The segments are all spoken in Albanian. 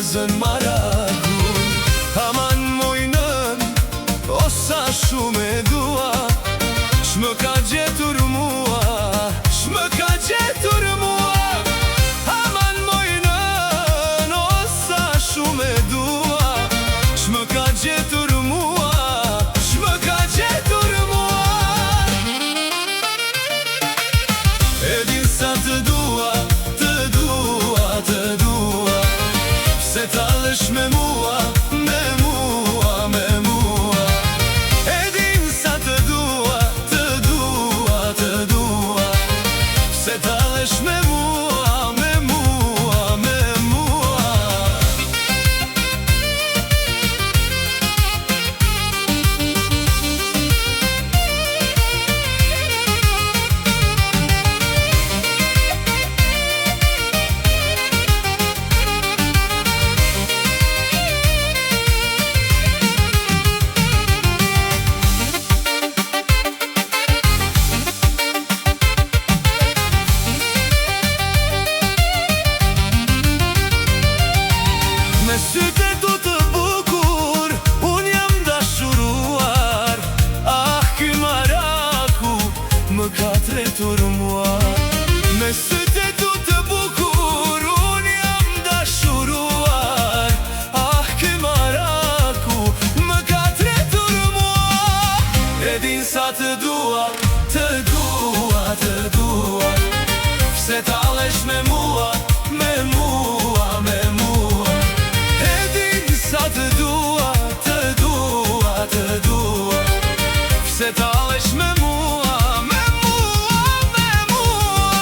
zën marakun. Aman mojnën, o sa shumë e dua, shmë ka gjetur mua, shmë ka gjetur mua. Aman mojnën, o sa shumë e dua, shmë ka gjetur mua, shmë ka gjetur mua. E din sa të dua, të dua, të dua, pse talësh me mua, me mua, me mua. E din sa të dua, të dua, të dua, pse talësh me mua, me mua, me mua. Me sytë tu të bukur, unë jam dashuruar. Ah, ky maraku më ka tretur mua. Me sytë tu të bukur, unë jam dashuruar. Ah, ky maraku më ka tretur mua. E din sa të dua, të dua, të dua, pse talësh me mua, me mua, me mua. E din sa të dua, të dua, të dua, pse talësh me mua, me mua, me mua.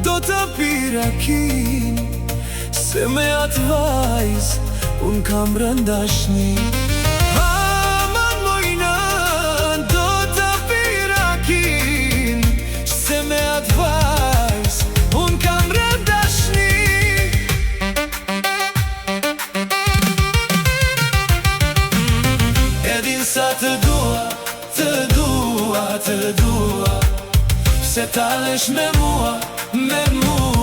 Do të pirakin, se me atë vajz unë kam rëndashni. Aman mojnën, do të pirakin, se me atë vajz unë kam rëndashni. E din sa të dua, të dua, të dua, pse talësh me mua, me mua.